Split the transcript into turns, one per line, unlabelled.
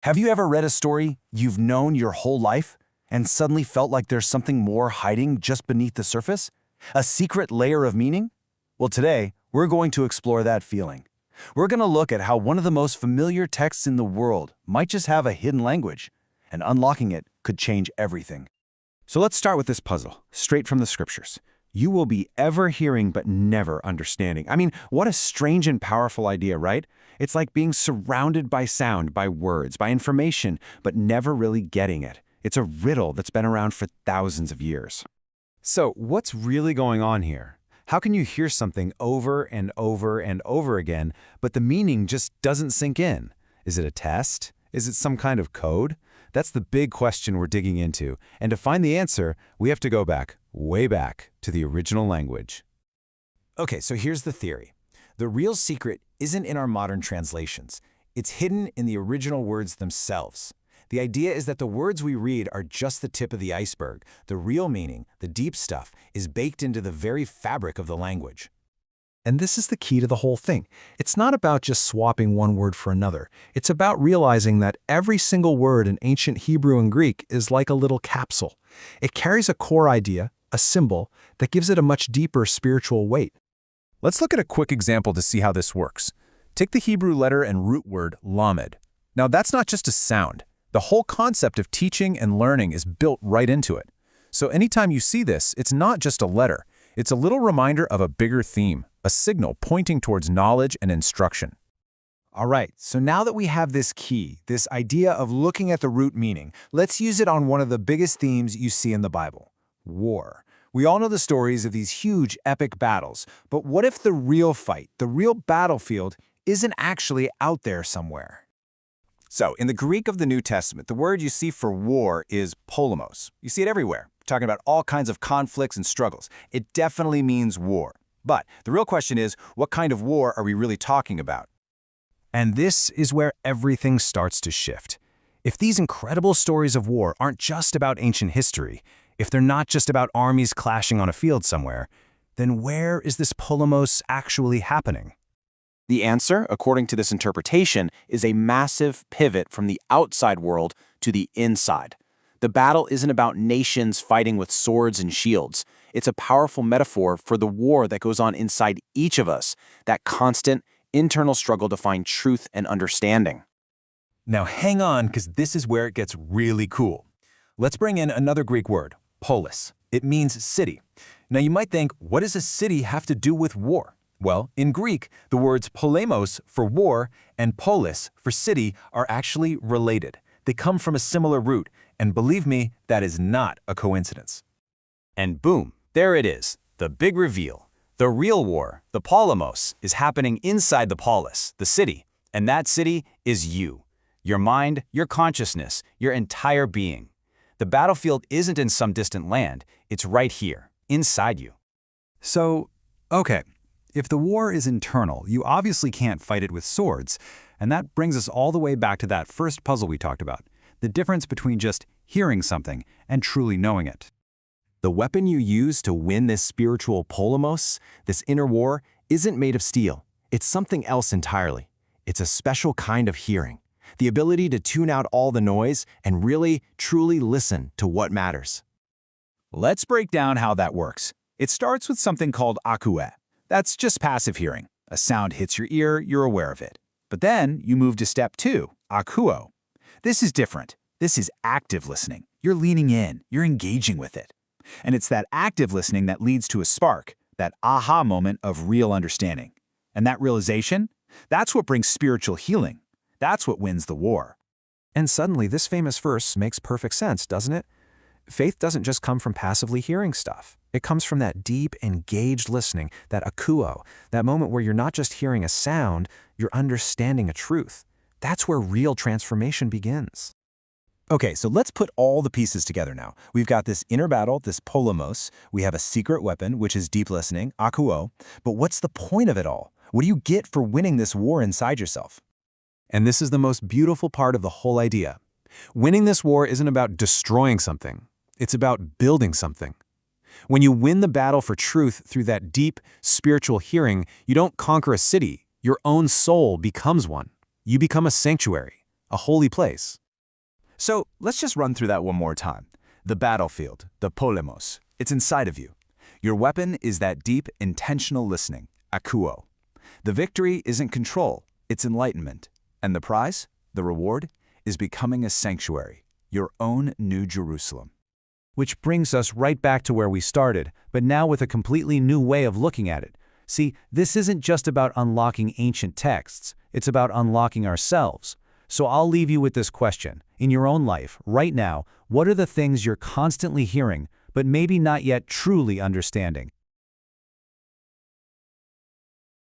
Have you ever read a story you've known your whole life and suddenly felt like there's something more hiding just beneath the surface? A secret layer of meaning? Well, today, we're going to explore that feeling. We're going to look at how one of the most familiar texts in the world might just have a hidden language, and unlocking it could change everything.
So let's start with this puzzle, straight from the scriptures. You will be ever hearing but never understanding. I mean, what a strange and powerful idea, right? It's like being surrounded by sound, by words, by information, but never really getting it. It's a riddle that's been around for thousands of years. So what's really going on here? How can you hear something over and over and over again, but the meaning just doesn't sink in? Is it a test? Is it some kind of code? That's the big question we're digging into, and to find the answer, we have to go back, way back, to the original language.
Okay, so here's the theory. The real secret isn't in our modern translations. It's hidden in the original words themselves. The idea is that the words we read are just the tip of the iceberg. The real meaning, the deep stuff, is baked into the very fabric of the language.
And this is the key to the whole thing. It's not about just swapping one word for another. It's about realizing that every single word in ancient Hebrew and Greek is like a little capsule. It carries a core idea, a symbol, that gives it a much deeper spiritual weight.
Let's look at a quick example to see how this works. Take the Hebrew letter and root word lamed. Now that's not just a sound. The whole concept of teaching and learning is built right into it. So anytime you see this, it's not just a letter. It's a little reminder of a bigger theme, a signal pointing towards knowledge and instruction.
All right, so now that we have this key, this idea of looking at the root meaning, let's use it on one of the biggest themes you see in the Bible: war. We all know the stories of these huge, epic battles, but what if the real fight, the real battlefield, isn't actually out there somewhere?
So, in the Greek of the New Testament, the word you see for war is polemos. You see it everywhere, talking about all kinds of conflicts and struggles. It definitely means war. But the real question is, what kind of war are we really talking about?
And this is where everything starts to shift. If these incredible stories of war aren't just about ancient history, if they're not just about armies clashing on a field somewhere, then where is this polemos actually happening?
The answer, according to this interpretation, is a massive pivot from the outside world to the inside. The battle isn't about nations fighting with swords and shields. It's a powerful metaphor for the war that goes on inside each of us, that constant internal struggle to find truth and understanding.
Now hang on, because this is where it gets really cool. Let's bring in another Greek word, polis. It means city. Now you might think, what does a city have to do with war? Well, in Greek, the words polemos for war and polis for city are actually related. They come from a similar root, and believe me, that is not a coincidence.
And boom, there it is, the big reveal. The real war, the polemos, is happening inside the polis, the city, and that city is you. Your mind, your consciousness, your entire being. The battlefield isn't in some distant land, it's right here, inside you.
So, okay. If the war is internal, you obviously can't fight it with swords, and that brings us all the way back to that first puzzle we talked about, the difference between just hearing something and truly knowing it.
The weapon you use to win this spiritual polemos, this inner war, isn't made of steel. It's something else entirely. It's a special kind of hearing, the ability to tune out all the noise and really, truly listen to what matters.
Let's break down how that works. It starts with something called akoué. That's just passive hearing. A sound hits your ear, you're aware of it. But then you move to step 2, akouo. This is different. This is active listening. You're leaning in, you're engaging with it. And it's that active listening that leads to a spark, that aha moment of real understanding. And that realization, that's what brings spiritual healing. That's what wins the war.
And suddenly, this famous verse makes perfect sense, doesn't it? Faith doesn't just come from passively hearing stuff. It comes from that deep, engaged listening, that akouo, that moment where you're not just hearing a sound, you're understanding a truth. That's where real transformation begins.
Okay, so let's put all the pieces together now. We've got this inner battle, this polemos. We have a secret weapon, which is deep listening, akouo. But what's the point of it all? What do you get for winning this war inside yourself? And this is the most beautiful part of the whole idea. Winning this war isn't about destroying something. It's about building something. When you win the battle for truth through that deep, spiritual hearing, you don't conquer a city. Your own soul becomes one. You become a sanctuary,
a holy place. So let's just run through that one more time. The battlefield, the Polemos, it's inside of you. Your weapon is that deep, intentional listening, akuo. The victory isn't control, it's enlightenment. And the prize, the reward, is becoming a sanctuary, your own New Jerusalem. Which brings us right back to where we started, but now with a completely new way of looking at it. See, this isn't just about unlocking ancient texts, it's about unlocking ourselves. So I'll leave you with this question. In your own life, right now, what are the things you're constantly hearing, but maybe not yet truly understanding?